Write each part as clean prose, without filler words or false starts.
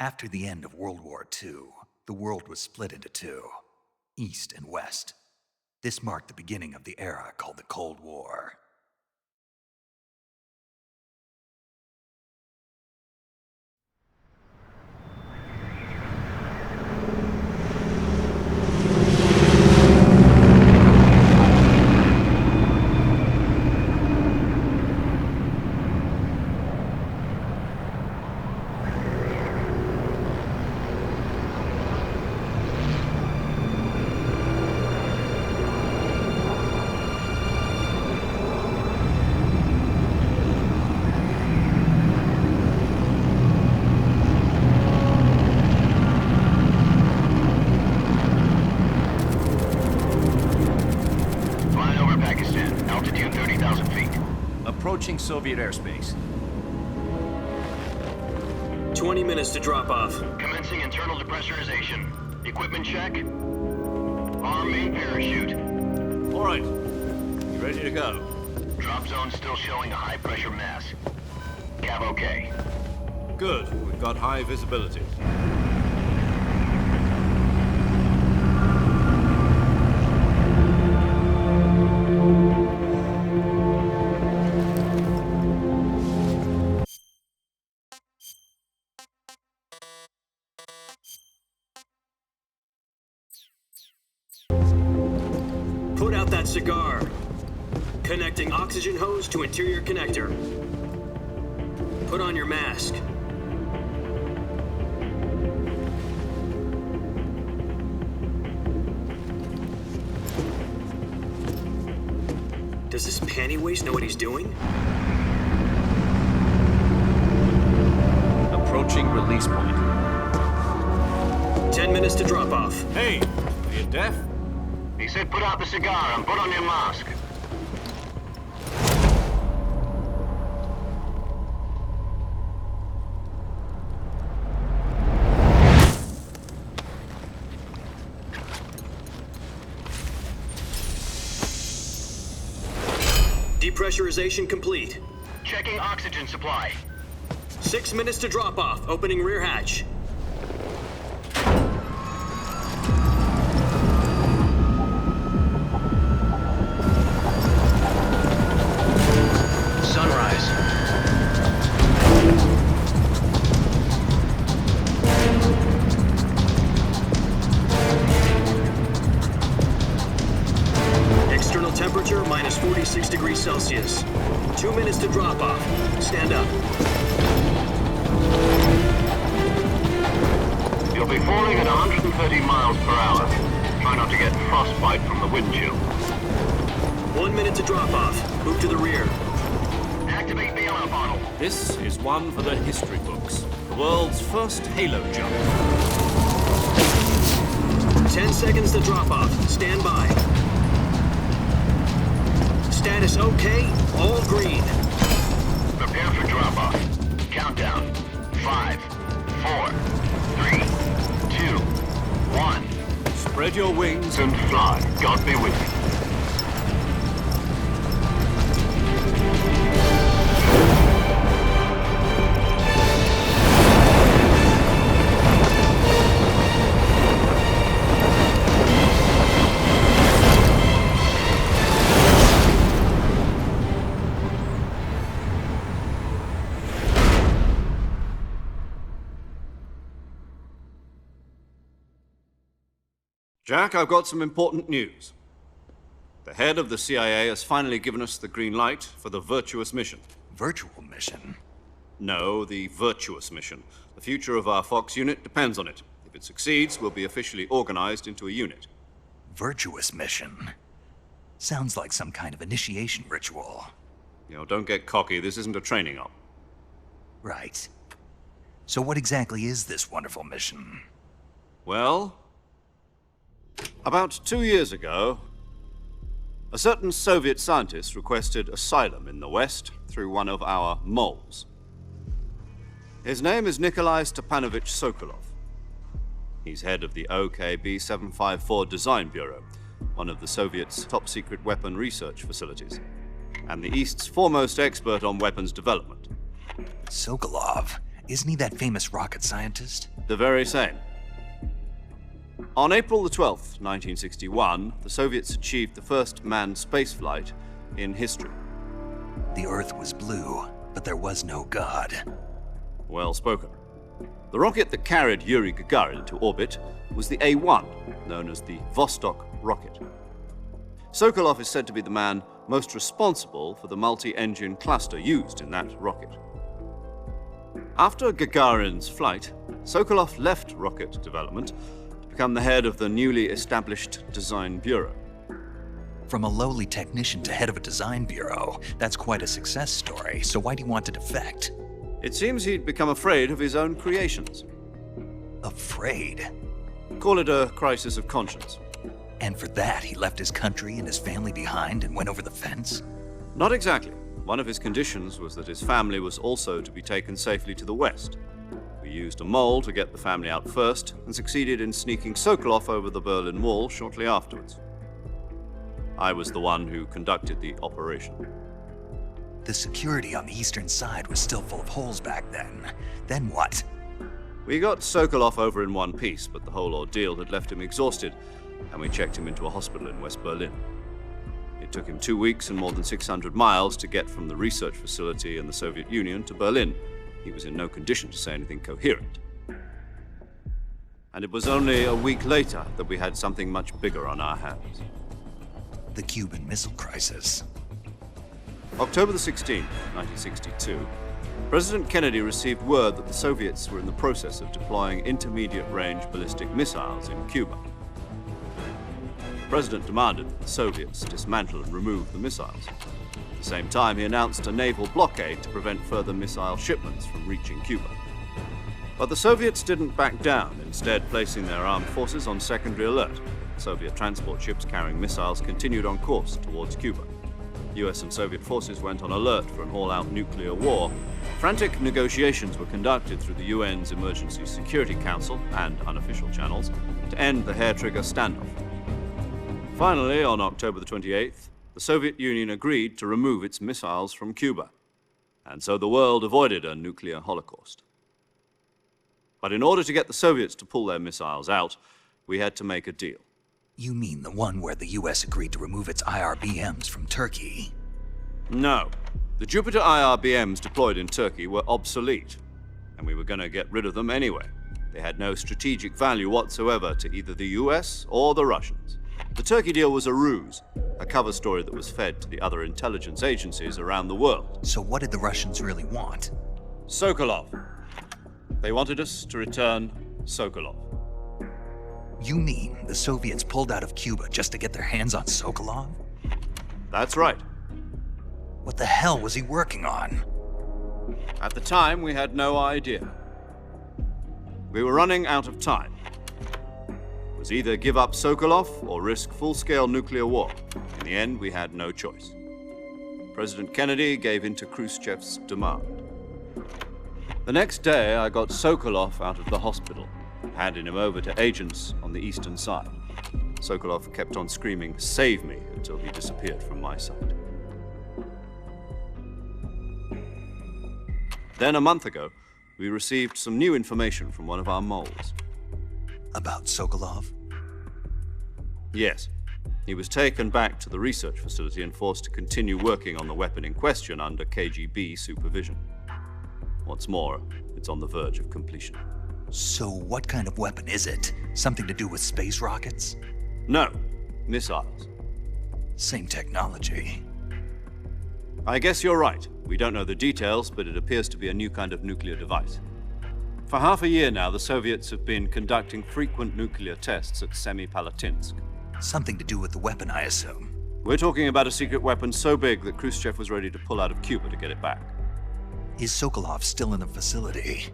After the end of World War II, the world was split into two, East and West. This marked the beginning of the era called the Cold War. Approaching Soviet airspace. 20 minutes to drop off. Commencing internal depressurization. Equipment check. Arm main parachute. All right. You ready to go? Drop zone still showing a high pressure mass. Cav okay. Good. We've got high visibility. Put out that cigar. Connecting oxygen hose to interior connector. Put on your mask. Does this panty waste know what he's doing? Approaching release point. 10 minutes to drop off. Hey, are you deaf? He said put out the cigar and put on your mask. Depressurization complete. Checking oxygen supply. 6 minutes to drop off. Opening rear hatch. Sunrise. External temperature minus 46 degrees Celsius. 2 minutes to drop off. Stand up. You'll be falling at 130 miles per hour. Try not to get frostbite from the wind chill. 1 minute to drop off. Move to the rear. Activate the alarm bottle. This is one for the history books. The world's first halo jump. 10 seconds to drop off. Stand by. Status okay. All green. Prepare for drop-off. Countdown. 5, 4, 3, 2, 1. Spread your wings And fly. God be with you. Jack, I've got some important news. The head of the CIA has finally given us the green light for the virtuous mission. Virtual mission? No, the virtuous mission. The future of our Fox unit depends on it. If it succeeds, we'll be officially organized into a unit. Virtuous mission? Sounds like some kind of initiation ritual. You know, don't get cocky. This isn't a training op. Right. So what exactly is this wonderful mission? Well, about 2 years ago, a certain Soviet scientist requested asylum in the West through one of our moles. His name is Nikolai Stepanovich Sokolov. He's head of the OKB 754 Design Bureau, one of the Soviets' top-secret weapon research facilities, and the East's foremost expert on weapons development. Sokolov? Isn't he that famous rocket scientist? The very same. On April the 12th, 1961, the Soviets achieved the first manned spaceflight in history. The Earth was blue, but there was no God. Well spoken. The rocket that carried Yuri Gagarin into orbit was the A-1, known as the Vostok rocket. Sokolov is said to be the man most responsible for the multi-engine cluster used in that rocket. After Gagarin's flight, Sokolov left rocket development to become the head of the newly established Design Bureau. From a lowly technician to head of a design bureau, that's quite a success story, so why'd he want to defect? It seems he'd become afraid of his own creations. Afraid? Call it a crisis of conscience. And for that, he left his country and his family behind and went over the fence? Not exactly. One of his conditions was that his family was also to be taken safely to the west. We used a mole to get the family out first and succeeded in sneaking Sokolov over the Berlin Wall shortly afterwards. I was the one who conducted the operation. The security on the eastern side was still full of holes back then. Then what? We got Sokolov over in one piece, but the whole ordeal had left him exhausted, and we checked him into a hospital in West Berlin. It took him 2 weeks and more than 600 miles to get from the research facility in the Soviet Union to Berlin. He was in no condition to say anything coherent. And it was only a week later that we had something much bigger on our hands. The Cuban Missile Crisis. October the 16th, 1962, President Kennedy received word that the Soviets were in the process of deploying intermediate-range ballistic missiles in Cuba. The President demanded that the Soviets dismantle and remove the missiles. At the same time, he announced a naval blockade to prevent further missile shipments from reaching Cuba. But the Soviets didn't back down, instead placing their armed forces on secondary alert. Soviet transport ships carrying missiles continued on course towards Cuba. US and Soviet forces went on alert for an all-out nuclear war. Frantic negotiations were conducted through the UN's Emergency Security Council and unofficial channels to end the hair-trigger standoff. Finally, on October the 28th, the Soviet Union agreed to remove its missiles from Cuba, and so the world avoided a nuclear holocaust. But in order to get the Soviets to pull their missiles out, we had to make a deal. You mean the one where the US agreed to remove its IRBMs from Turkey? No. The Jupiter IRBMs deployed in Turkey were obsolete, and we were going to get rid of them anyway. They had no strategic value whatsoever to either the US or the Russians. The Turkey deal was a ruse, a cover story that was fed to the other intelligence agencies around the world. So what did the Russians really want? Sokolov. They wanted us to return Sokolov. You mean the Soviets pulled out of Cuba just to get their hands on Sokolov? That's right. What the hell was he working on? At the time, we had no idea. We were running out of time. It was either give up Sokolov or risk full-scale nuclear war. In the end, we had no choice. President Kennedy gave in to Khrushchev's demand. The next day, I got Sokolov out of the hospital, handing him over to agents on the eastern side. Sokolov kept on screaming, "Save me," until he disappeared from my sight. Then a month ago, we received some new information from one of our moles. About Sokolov? Yes. He was taken back to the research facility and forced to continue working on the weapon in question under KGB supervision. What's more, it's on the verge of completion. So what kind of weapon is it? Something to do with space rockets? No, missiles. Same technology. I guess you're right. We don't know the details, but it appears to be a new kind of nuclear device. For half a year now, the Soviets have been conducting frequent nuclear tests at Semipalatinsk. Something to do with the weapon, I assume. We're talking about a secret weapon so big that Khrushchev was ready to pull out of Cuba to get it back. Is Sokolov still in the facility?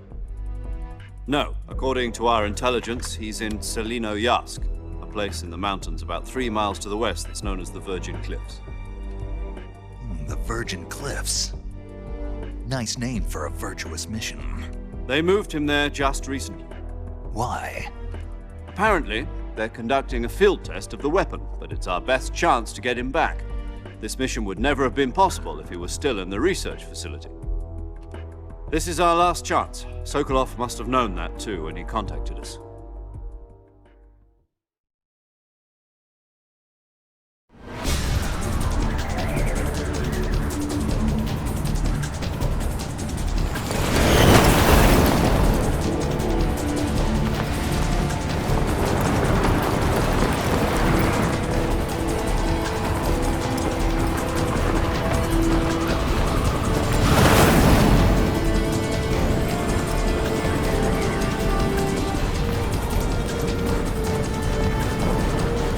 No. According to our intelligence, he's in Selinoyarsk, a place in the mountains about 3 miles to the west that's known as the Virgin Cliffs. The Virgin Cliffs. Nice name for a virtuous mission. They moved him there just recently. Why? Apparently, they're conducting a field test of the weapon, but it's our best chance to get him back. This mission would never have been possible if he was still in the research facility. This is our last chance. Sokolov must have known that too when he contacted us.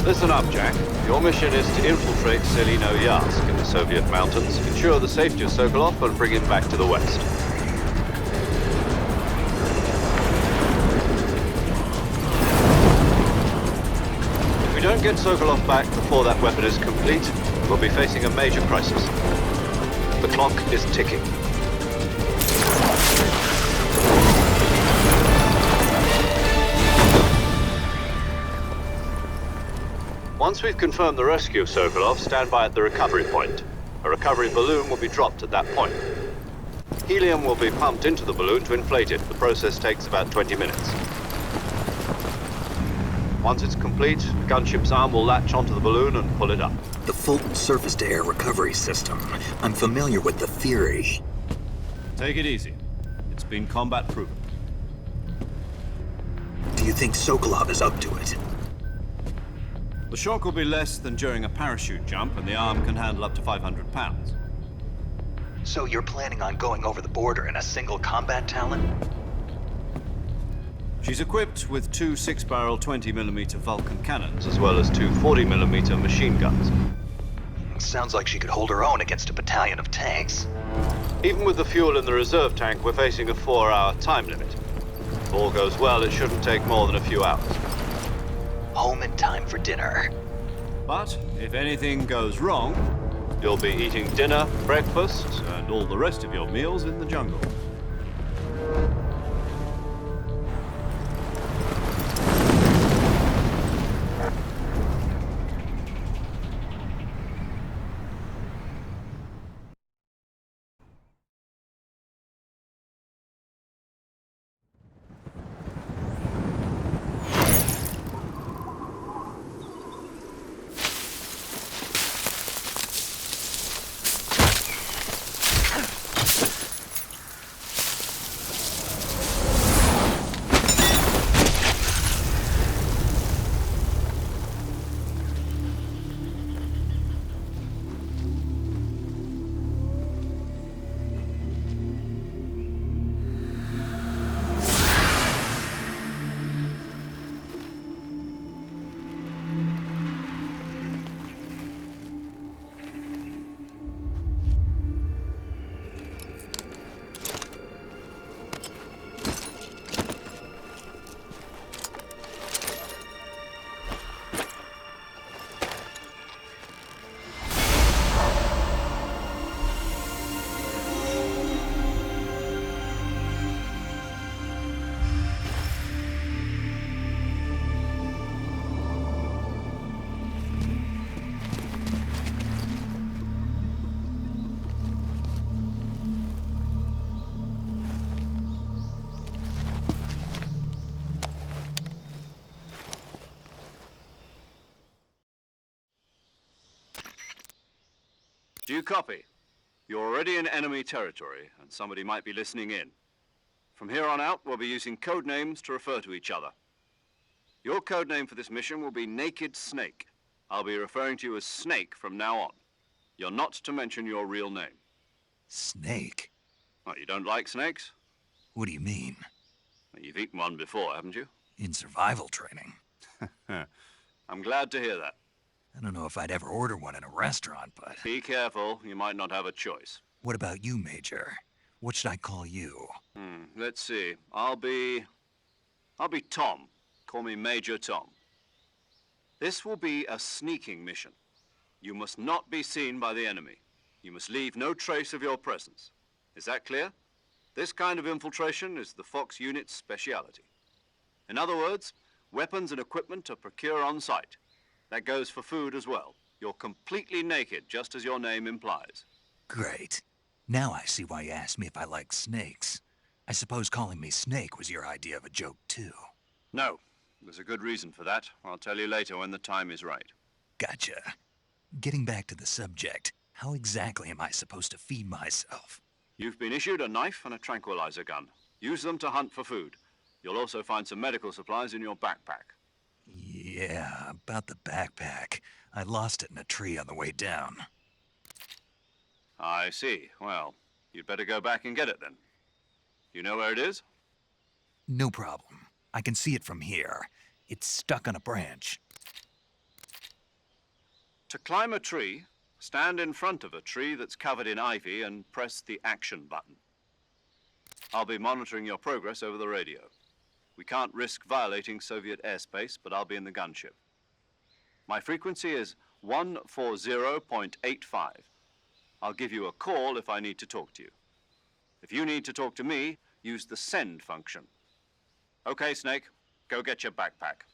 Listen up, Jack. Your mission is to infiltrate Selino-Yarsk in the Soviet mountains, ensure the safety of Sokolov, and bring him back to the west. If we don't get Sokolov back before that weapon is complete, we'll be facing a major crisis. The clock is ticking. Once we've confirmed the rescue of Sokolov, stand by at the recovery point. A recovery balloon will be dropped at that point. Helium will be pumped into the balloon to inflate it. The process takes about 20 minutes. Once it's complete, the gunship's arm will latch onto the balloon and pull it up. The Fulton surface-to-air recovery system. I'm familiar with the theory. Take it easy. It's been combat proven. Do you think Sokolov is up to it? The shock will be less than during a parachute jump, and the arm can handle up to 500 pounds. So you're planning on going over the border in a single combat Talon? She's equipped with two 6-barrel 20mm Vulcan cannons, as well as two 40mm machine guns. Sounds like she could hold her own against a battalion of tanks. Even with the fuel in the reserve tank, we're facing a 4-hour time limit. If all goes well, it shouldn't take more than a few hours. Home in time for dinner. But if anything goes wrong, you'll be eating dinner, breakfast, and all the rest of your meals in the jungle. Do you copy? You're already in enemy territory, and somebody might be listening in. From here on out, we'll be using code names to refer to each other. Your code name for this mission will be Naked Snake. I'll be referring to you as Snake from now on. You're not to mention your real name. Snake? What, you don't like snakes? What do you mean? Well, you've eaten one before, haven't you? In survival training. I'm glad to hear that. I don't know if I'd ever order one in a restaurant, but... Be careful, you might not have a choice. What about you, Major? What should I call you? Let's see. I'll be Tom. Call me Major Tom. This will be a sneaking mission. You must not be seen by the enemy. You must leave no trace of your presence. Is that clear? This kind of infiltration is the Fox unit's speciality. In other words, weapons and equipment are procured on site. That goes for food as well. You're completely naked, just as your name implies. Great. Now I see why you asked me if I like snakes. I suppose calling me Snake was your idea of a joke, too. No, there's a good reason for that. I'll tell you later when the time is right. Gotcha. Getting back to the subject, how exactly am I supposed to feed myself? You've been issued a knife and a tranquilizer gun. Use them to hunt for food. You'll also find some medical supplies in your backpack. Yeah, about the backpack. I lost it in a tree on the way down. I see. Well, you'd better go back and get it then. You know where it is? No problem. I can see it from here. It's stuck on a branch. To climb a tree, stand in front of a tree that's covered in ivy and press the action button. I'll be monitoring your progress over the radio. We can't risk violating Soviet airspace, but I'll be in the gunship. My frequency is 140.85. I'll give you a call if I need to talk to you. If you need to talk to me, use the send function. Okay, Snake, go get your backpack.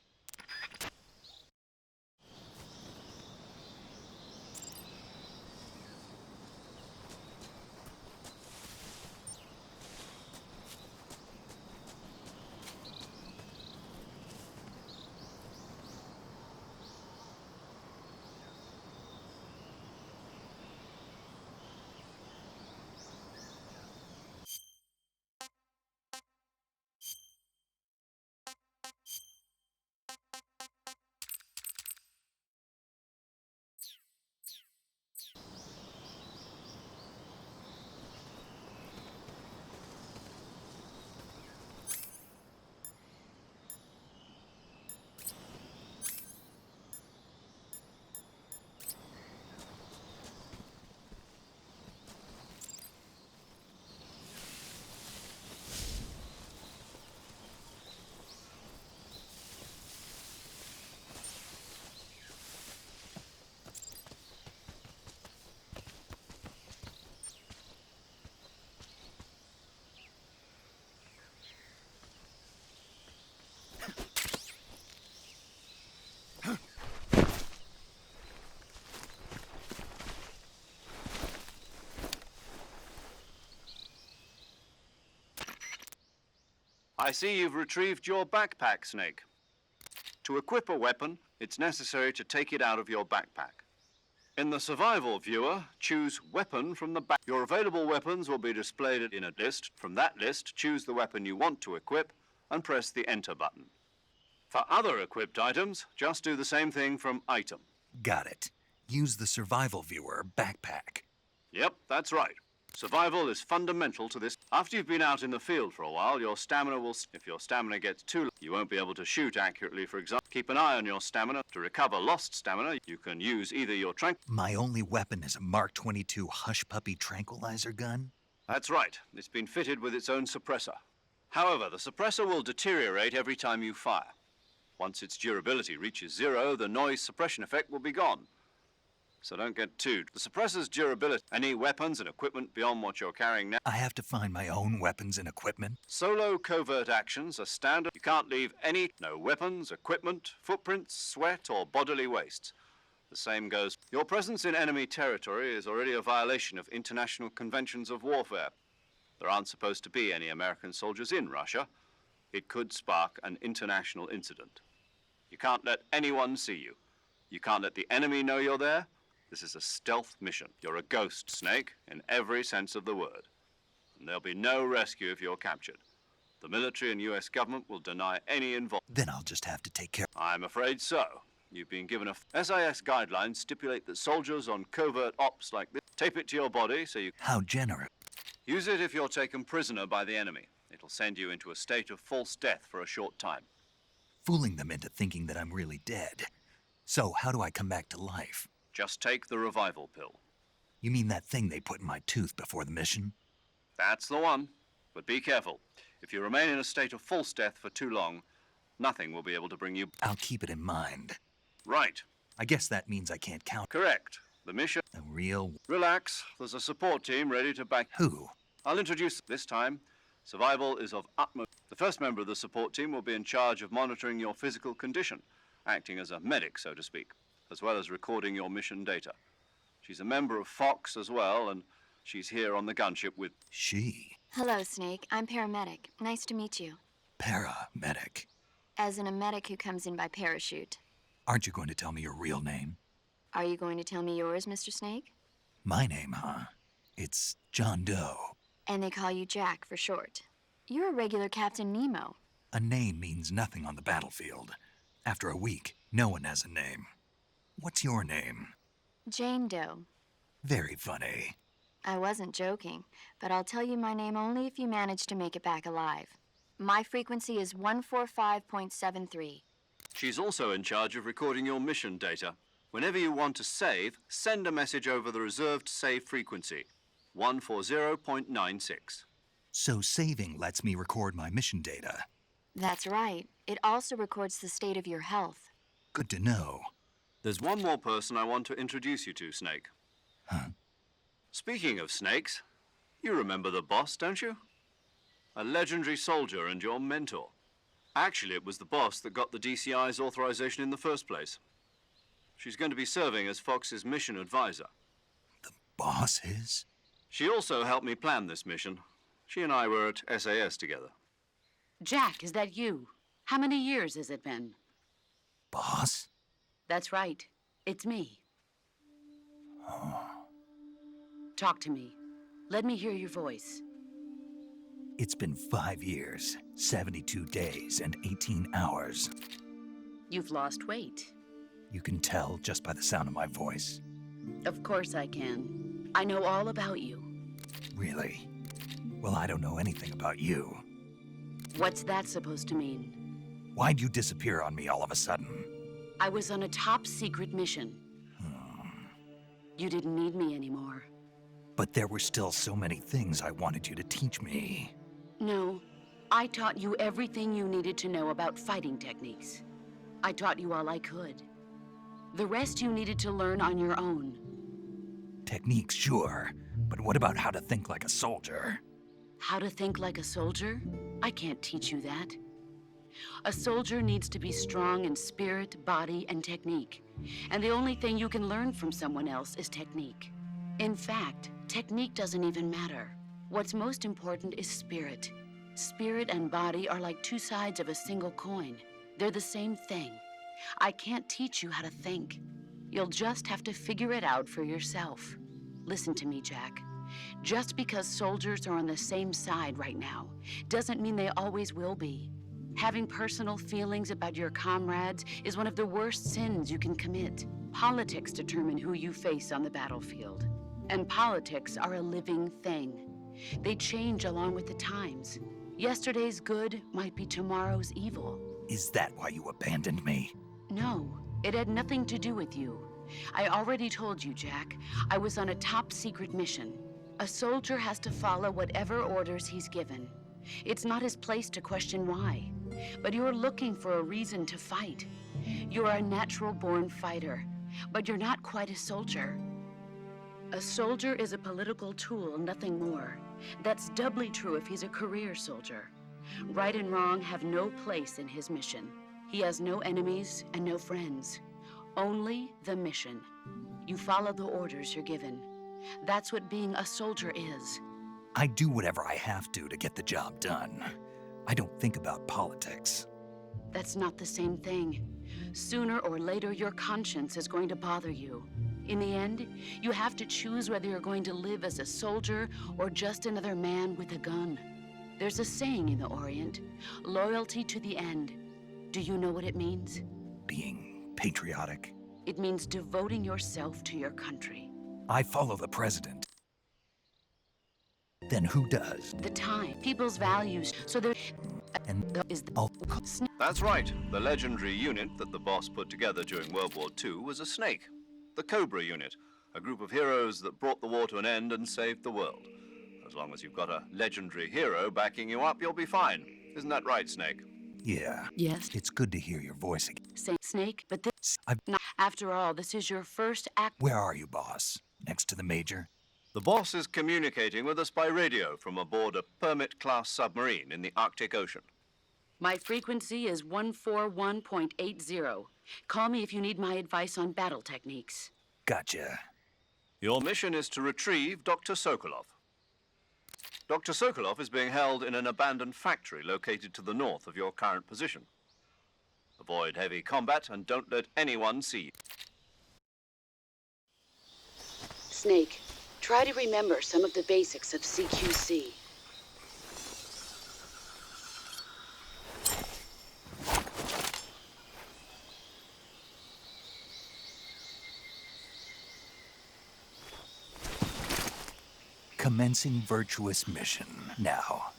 I see you've retrieved your backpack, Snake. To equip a weapon, it's necessary to take it out of your backpack. In the survival viewer, choose Weapon from the back. Your available weapons will be displayed in a list. From that list, choose the weapon you want to equip and press the Enter button. For other equipped items, just do the same thing from Item. Got it. Use the survival viewer backpack. Yep, that's right. Survival is fundamental to this. After you've been out in the field for a while, your stamina will... If your stamina gets too low, you won't be able to shoot accurately, for example. Keep an eye on your stamina. To recover lost stamina, you can use either your My only weapon is a Mark 22 Hush Puppy tranquilizer gun? That's right. It's been fitted with its own suppressor. However, the suppressor will deteriorate every time you fire. Once its durability reaches 0, the noise suppression effect will be gone. So don't get too... The suppressor's durability, any weapons and equipment beyond what you're carrying now... I have to find my own weapons and equipment? Solo covert actions are standard. You can't leave no weapons, equipment, footprints, sweat, or bodily wastes. The same goes... Your presence in enemy territory is already a violation of international conventions of warfare. There aren't supposed to be any American soldiers in Russia. It could spark an international incident. You can't let anyone see you. You can't let the enemy know you're there. This is a stealth mission. You're a ghost, Snake, in every sense of the word. And there'll be no rescue if you're captured. The military and US government will deny any involvement. Then I'll just have to take care... I'm afraid so. You've been given a... SIS guidelines stipulate that soldiers on covert ops like this tape it to your body so you... How generous. Use it if you're taken prisoner by the enemy. It'll send you into a state of false death for a short time. Fooling them into thinking that I'm really dead. So how do I come back to life? Just take the revival pill. You mean that thing they put in my tooth before the mission? That's the one. But be careful. If you remain in a state of false death for too long, nothing will be able to bring you... I'll keep it in mind. Right. I guess that means I can't count... Correct. The mission... A real... Relax. There's a support team ready to back... Who? I'll introduce this time Survival is of utmost. The first member of the support team will be in charge of monitoring your physical condition, acting as a medic, so to speak, as well as recording your mission data. She's a member of Fox as well, and she's here on the gunship with... She? Hello, Snake. I'm paramedic. Nice to meet you. Paramedic. As in a medic who comes in by parachute. Aren't you going to tell me your real name? Are you going to tell me yours, Mr. Snake? My name, huh? It's John Doe. And they call you Jack for short. You're a regular Captain Nemo. A name means nothing on the battlefield. After a week, no one has a name. What's your name? Jane Doe. Very funny. I wasn't joking, but I'll tell you my name only if you manage to make it back alive. My frequency is 145.73. She's also in charge of recording your mission data. Whenever you want to save, send a message over the reserved save frequency, 140.96. So saving lets me record my mission data. That's right. It also records the state of your health. Good to know. There's one more person I want to introduce you to, Snake. Huh? Speaking of snakes, you remember the boss, don't you? A legendary soldier and your mentor. Actually, it was the boss that got the DCI's authorization in the first place. She's going to be serving as Fox's mission advisor. The boss is? She also helped me plan this mission. She and I were at SAS together. Jack, is that you? How many years has it been? Boss? That's right. It's me. Oh. Talk to me. Let me hear your voice. It's been 5 years, 72 days, and 18 hours. You've lost weight. You can tell just by the sound of my voice. Of course I can. I know all about you. Really? Well, I don't know anything about you. What's that supposed to mean? Why'd you disappear on me all of a sudden? I was on a top secret mission. You didn't need me anymore. But there were still so many things I wanted you to teach me. No, I taught you everything you needed to know about fighting techniques. I taught you all I could. The rest you needed to learn on your own. Techniques, sure. But what about how to think like a soldier? How to think like a soldier? I can't teach you that. A soldier needs to be strong in spirit, body, and technique. And the only thing you can learn from someone else is technique. In fact, technique doesn't even matter. What's most important is spirit. Spirit and body are like two sides of a single coin. They're the same thing. I can't teach you how to think. You'll just have to figure it out for yourself. Listen to me, Jack. Just because soldiers are on the same side right now doesn't mean they always will be. Having personal feelings about your comrades is one of the worst sins you can commit. Politics determine who you face on the battlefield. And politics are a living thing. They change along with the times. Yesterday's good might be tomorrow's evil. Is that why you abandoned me? No, it had nothing to do with you. I already told you, Jack. I was on a top secret mission. A soldier has to follow whatever orders he's given. It's not his place to question why. But you're looking for a reason to fight. You're a natural-born fighter, but you're not quite a soldier. A soldier is a political tool, nothing more. That's doubly true if he's a career soldier. Right and wrong have no place in his mission. He has no enemies and no friends. Only the mission. You follow the orders you're given. That's what being a soldier is. I do whatever I have to get the job done. I don't think about politics. That's not the same thing. Sooner or later, your conscience is going to bother you. In the end, you have to choose whether you're going to live as a soldier or just another man with a gun. There's a saying in the Orient, loyalty to the end. Do you know what it means? Being patriotic. It means devoting yourself to your country. I follow the president. Then who does? The time, people's values, so there And is the... I'll... That's right. The legendary unit that the boss put together during World War II was a snake. The Cobra unit, a group of heroes that brought the war to an end and saved the world. As long as you've got a legendary hero backing you up, you'll be fine. Isn't that right, Snake? Yeah. Yes. It's good to hear your voice again. Say, Snake, but this... I've... After all, this is your first act... Where are you, boss? Next to the major? The boss is communicating with us by radio from aboard a Permit-class submarine in the Arctic Ocean. My frequency is 141.80. Call me if you need my advice on battle techniques. Gotcha. Your mission is to retrieve Dr. Sokolov. Dr. Sokolov is being held in an abandoned factory located to the north of your current position. Avoid heavy combat and don't let anyone see you. Snake, try to remember some of the basics of CQC. Commencing virtuous mission now.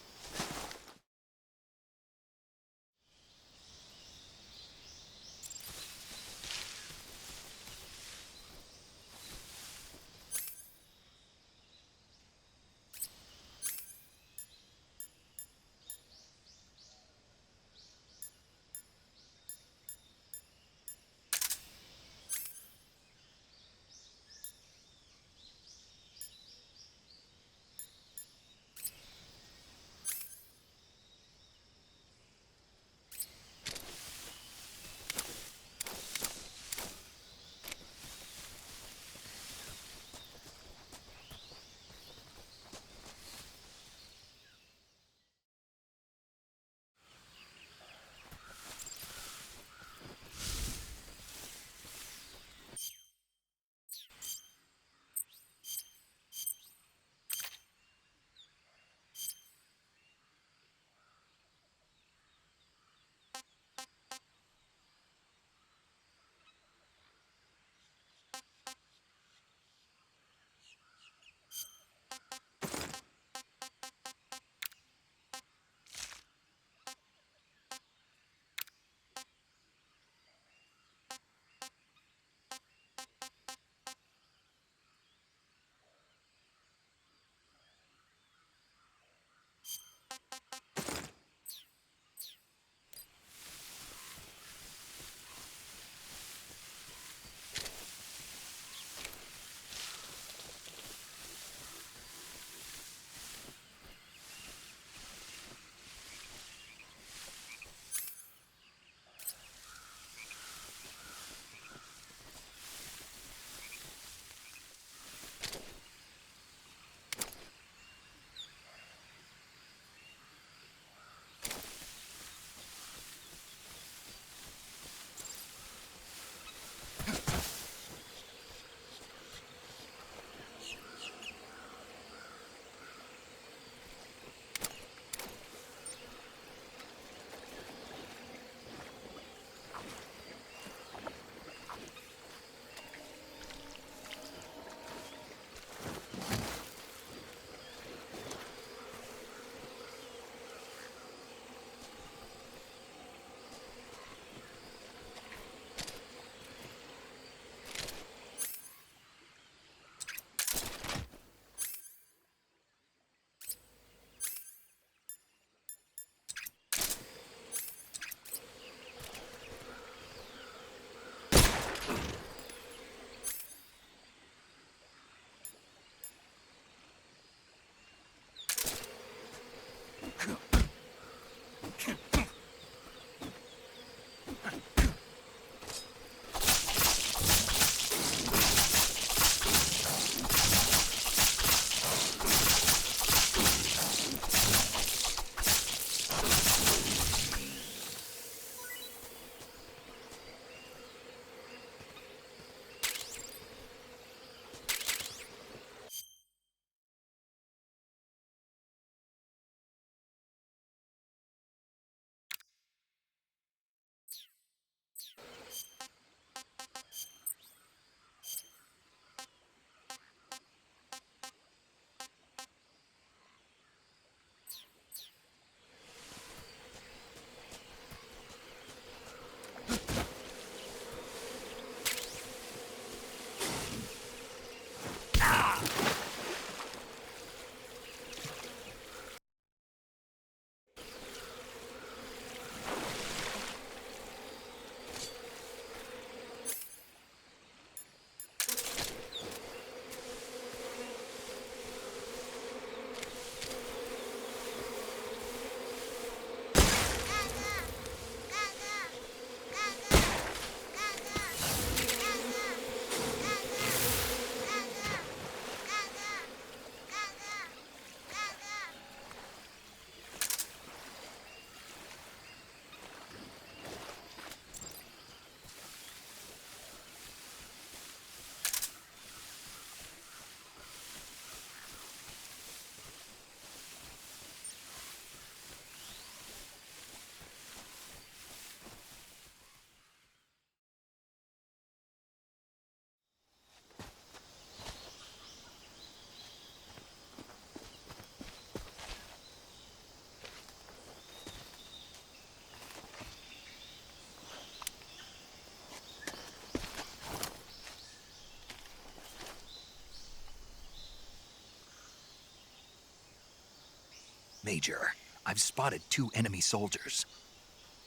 Major, I've spotted 2 enemy soldiers.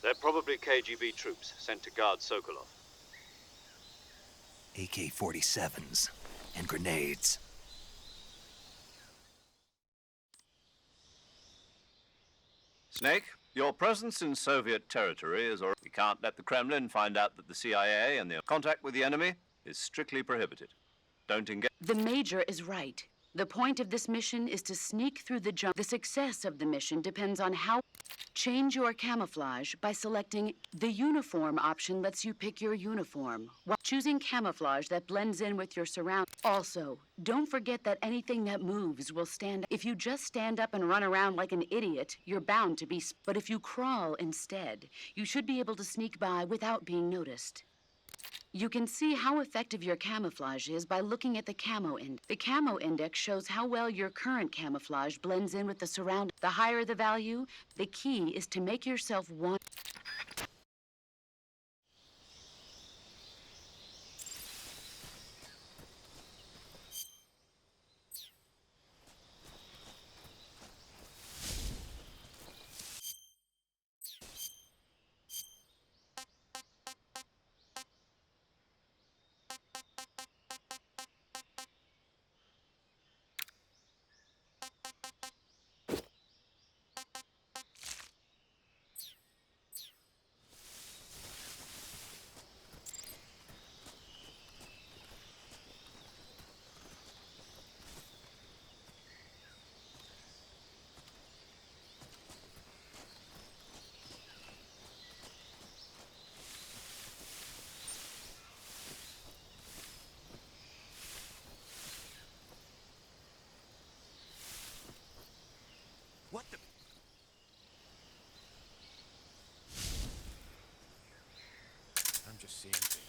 They're probably KGB troops sent to guard Sokolov. AK-47s and grenades. Snake, your presence in Soviet territory is already... We can't let the Kremlin find out that the CIA and their contact with the enemy is strictly prohibited. Don't engage... The Major is right. The point of this mission is to sneak through the jungle. The success of the mission depends on how... Change your camouflage by selecting the uniform option lets you pick your uniform, while choosing camouflage that blends in with your surroundings. Also, don't forget that anything that moves will stand. If you just stand up and run around like an idiot, you're bound to be... But if you crawl instead, you should be able to sneak by without being noticed. You can see how effective your camouflage is by looking at the camo index. The camo index shows how well your current camouflage blends in with the surroundings. The higher the value, the key is to make yourself one. What the... I'm just seeing things.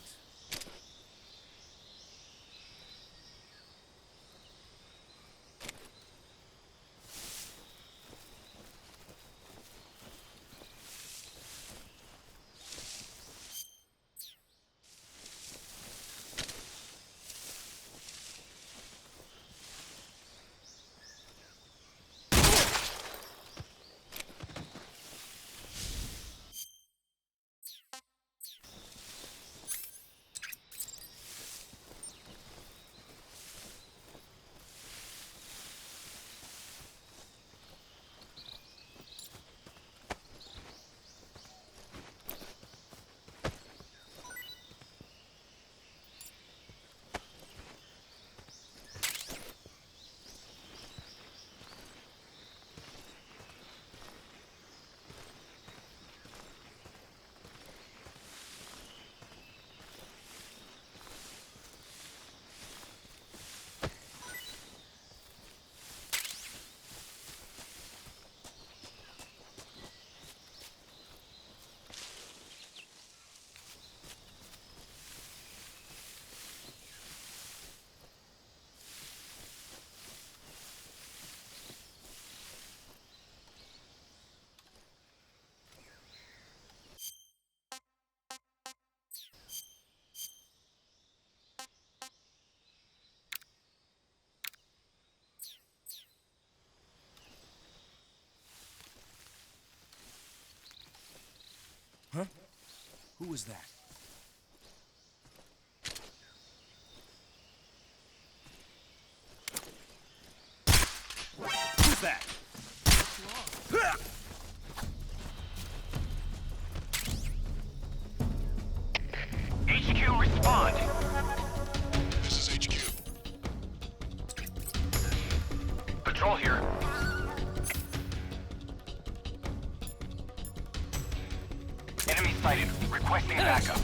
Huh? Who was that? Who's that? HQ, respond. This is HQ. Patrol here. Enemy sighted. Requesting backup.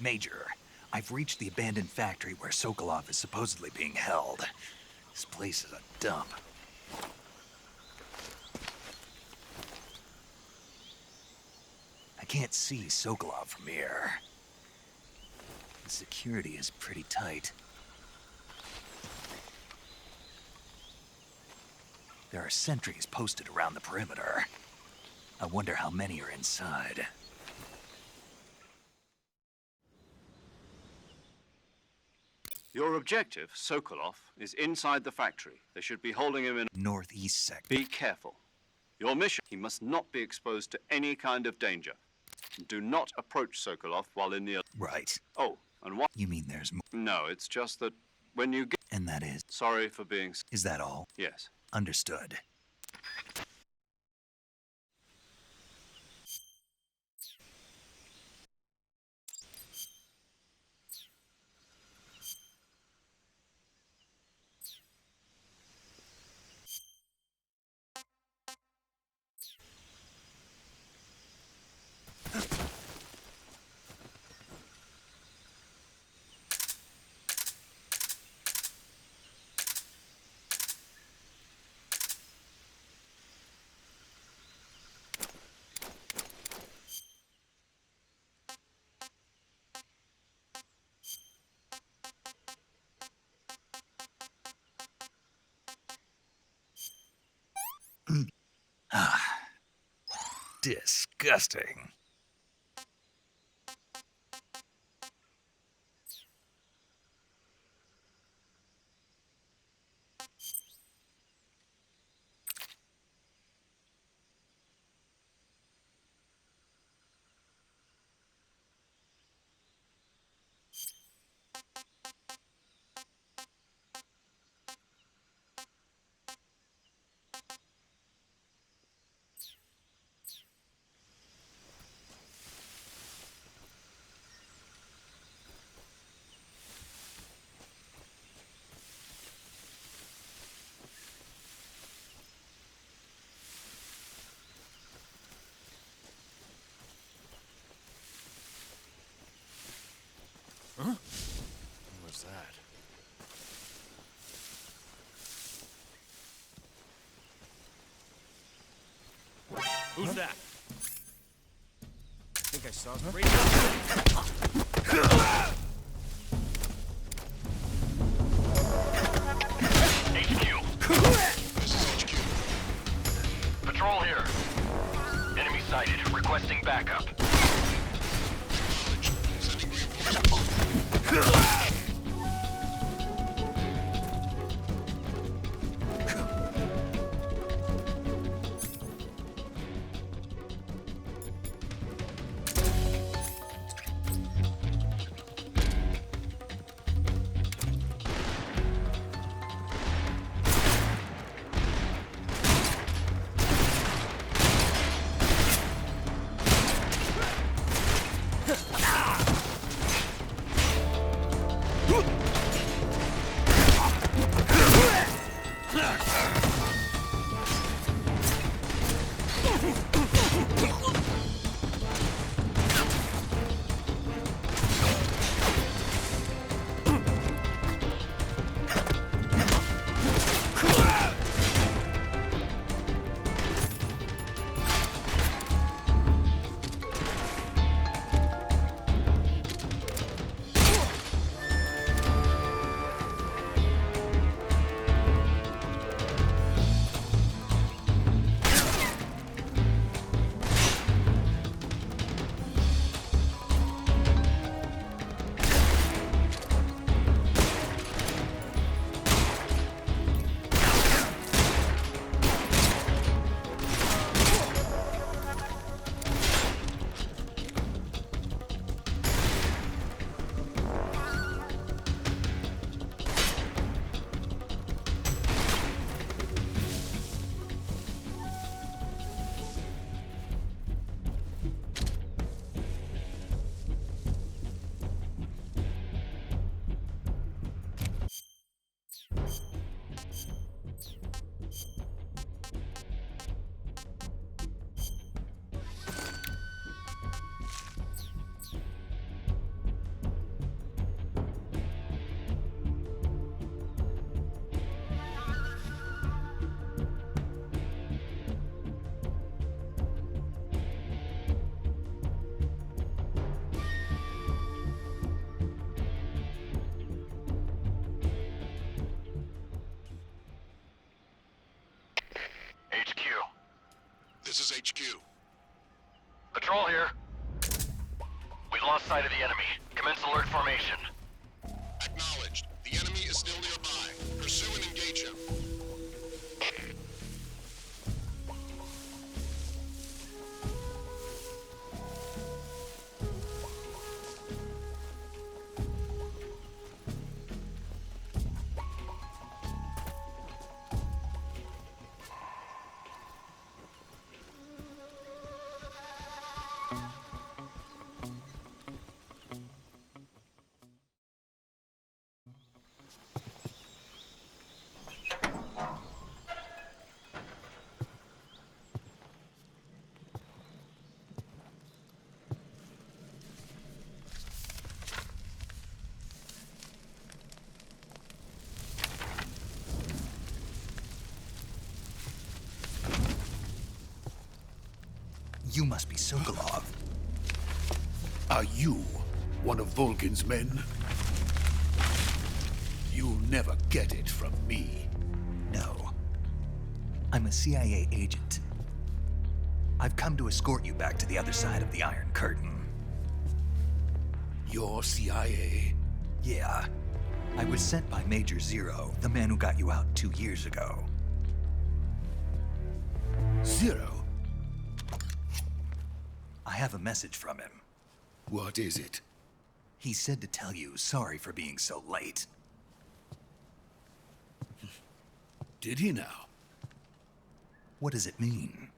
Major, I've reached the abandoned factory where Sokolov is supposedly being held. This place is a dump. I can't see Sokolov from here. The security is pretty tight. There are sentries posted around the perimeter. I wonder how many are inside. Your objective, Sokolov, is inside the factory. They should be holding him in... Northeast sector. Be careful. Your mission, he must not be exposed to any kind of danger. Do not approach Sokolov while in the... Right. Oh, and what... You mean there's more? No, it's just that when you get... And that is? Sorry for being... Is that all? Yes. Understood. Disgusting. that? I think I saw it. HQ. This is HQ. Patrol here. Enemy sighted. Requesting backup. Sending reinforcements. This is HQ. Patrol here. We've lost sight of the enemy. Commence alert formation. Acknowledged. The enemy is still nearby. Pursue and engage him. You must be Sokolov. Are you one of Volgin's men? You'll never get it from me. No. I'm a CIA agent. I've come to escort you back to the other side of the Iron Curtain. You're CIA? Yeah. I was sent by Major Zero, the man who got you out 2 years ago. Zero? I have a message from him. What is it? He said to tell you sorry for being so late. Did he now? What does it mean?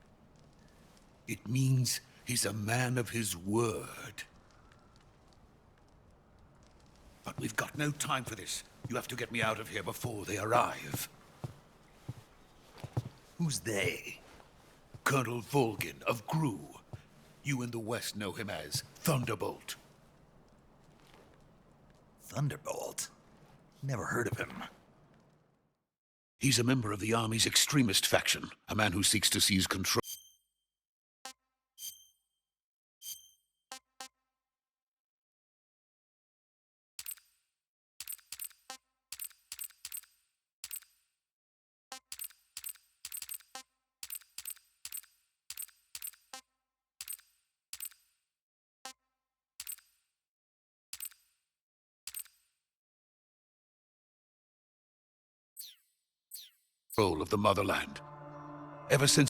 It means he's a man of his word. But we've got no time for this. You have to get me out of here before they arrive. Who's they? Colonel Volgin of GRU. You in the West know him as Thunderbolt. Thunderbolt? Never heard of him. He's a member of the Army's extremist faction, a man who seeks to seize control. Control of the motherland. Ever since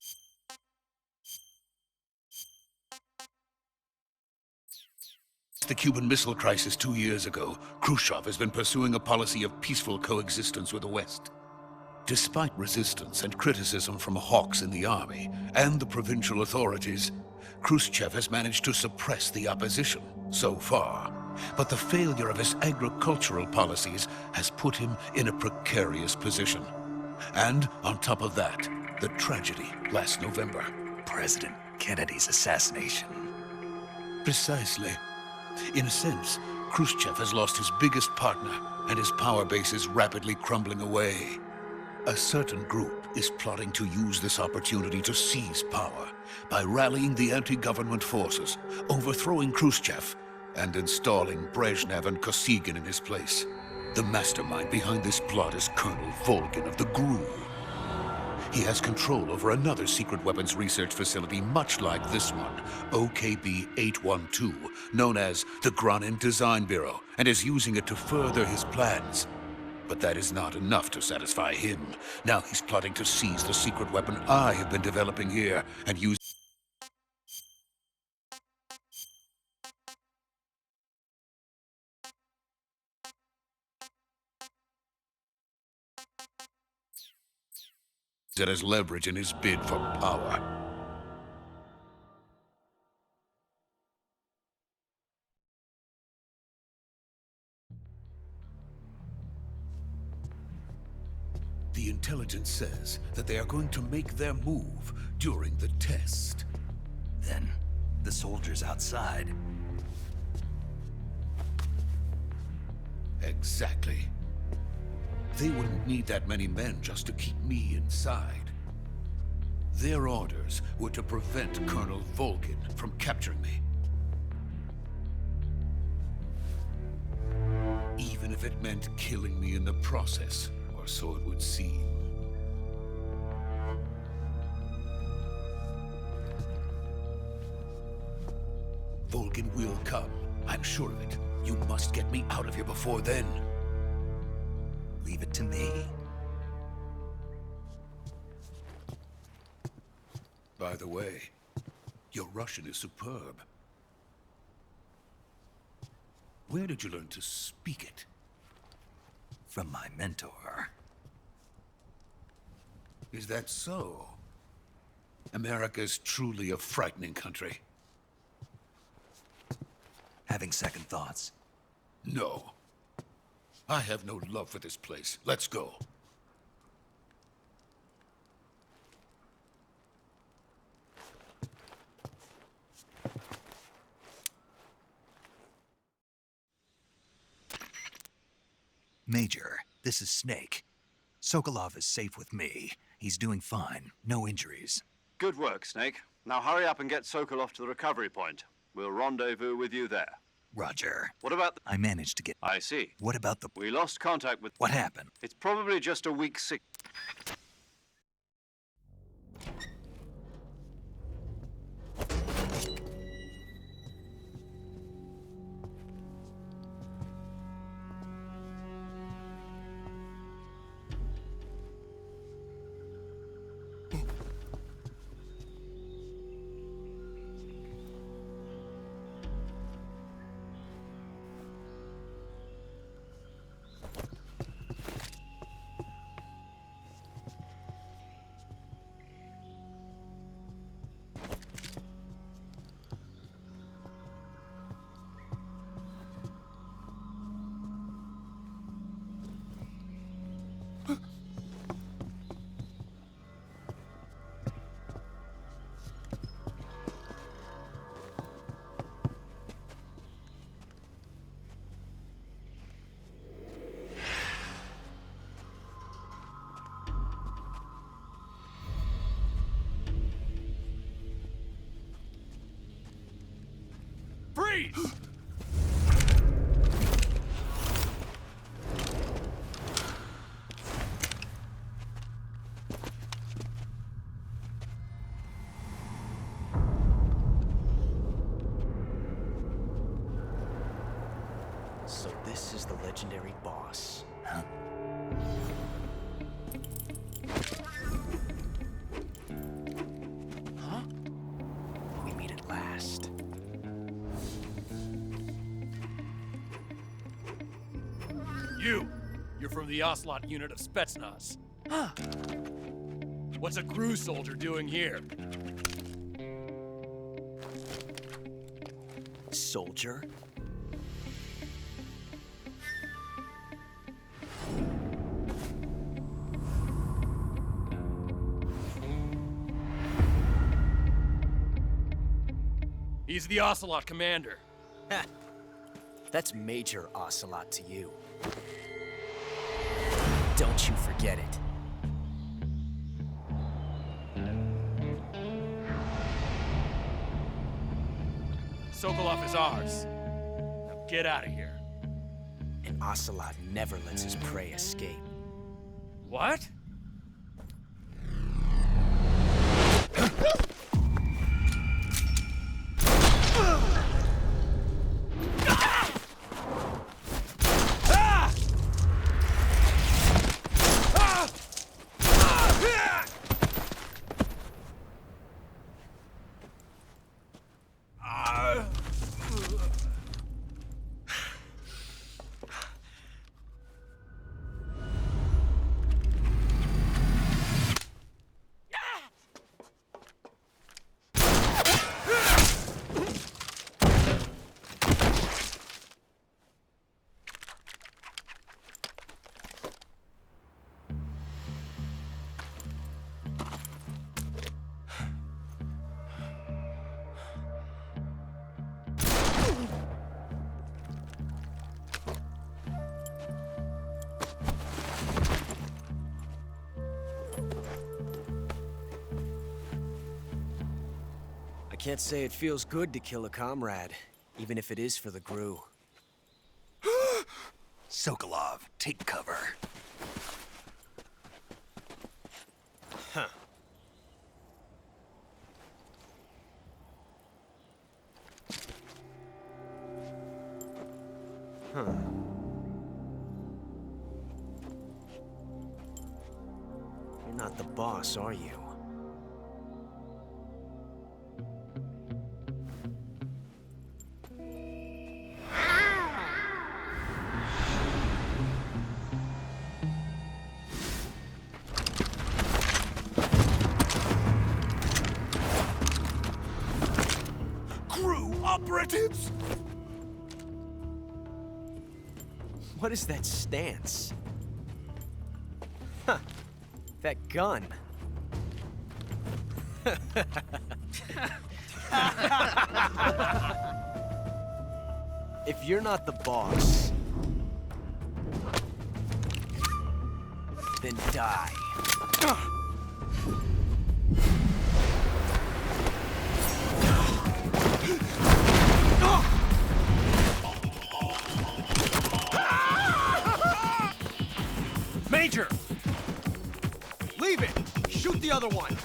the Cuban Missile Crisis 2 years ago, Khrushchev has been pursuing a policy of peaceful coexistence with the West. Despite resistance and criticism from hawks in the army and the provincial authorities, Khrushchev has managed to suppress the opposition so far. But the failure of his agricultural policies has put him in a precarious position. And on top of that, the tragedy last November. President Kennedy's assassination. Precisely. In a sense, Khrushchev has lost his biggest partner, and his power base is rapidly crumbling away. A certain group is plotting to use this opportunity to seize power by rallying the anti-government forces, overthrowing Khrushchev, and installing Brezhnev and Kosygin in his place. The mastermind behind this plot is Colonel Volgin of the GRU. He has control over another secret weapons research facility much like this one, OKB-812, known as the Granin Design Bureau, and is using it to further his plans. But that is not enough to satisfy him. Now he's plotting to seize the secret weapon I have been developing here and use it as leverage in his bid for power. The intelligence says that they are going to make their move during the test. Then, the soldiers outside. Exactly. They wouldn't need that many men just to keep me inside. Their orders were to prevent Colonel Volgin from capturing me. Even if it meant killing me in the process, or so it would seem. Volgin will come. I'm sure of it. You must get me out of here before then. Leave it to me. By the way, your Russian is superb. Where did you learn to speak it? From my mentor. Is that so? America's truly a frightening country. Having second thoughts. No. I have no love for this place. Let's go. Major, this is Snake. Sokolov is safe with me. He's doing fine. No injuries. Good work, Snake. Now hurry up and get Sokolov to the recovery point. We'll rendezvous with you there. Roger. What about the... I managed to get... I see. What about the... We lost contact with... What happened? It's probably just a weak sick... Freeze! So this is the legendary boss. Huh? You're from the Ocelot unit of Spetsnaz. Huh. What's a crew soldier doing here? Soldier? He's the Ocelot commander. Ha! That's Major Ocelot to you. Don't you forget it. Sokolov is ours. Now get out of here. And Ocelot never lets his prey escape. What? I can't say it feels good to kill a comrade, even if it is for the GRU. Sokolov, take cover. Huh. Huh. You're not the boss, are you? Operatives! What is that stance? Huh. That gun. If you're not the boss, then die. Major! Leave it! Shoot the other one!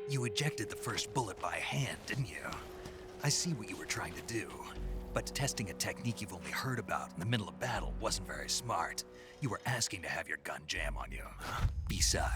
You ejected the first bullet by hand, didn't you? I see what you were trying to do. But testing a technique you've only heard about in the middle of battle wasn't very smart. You were asking to have your gun jam on you. Besides,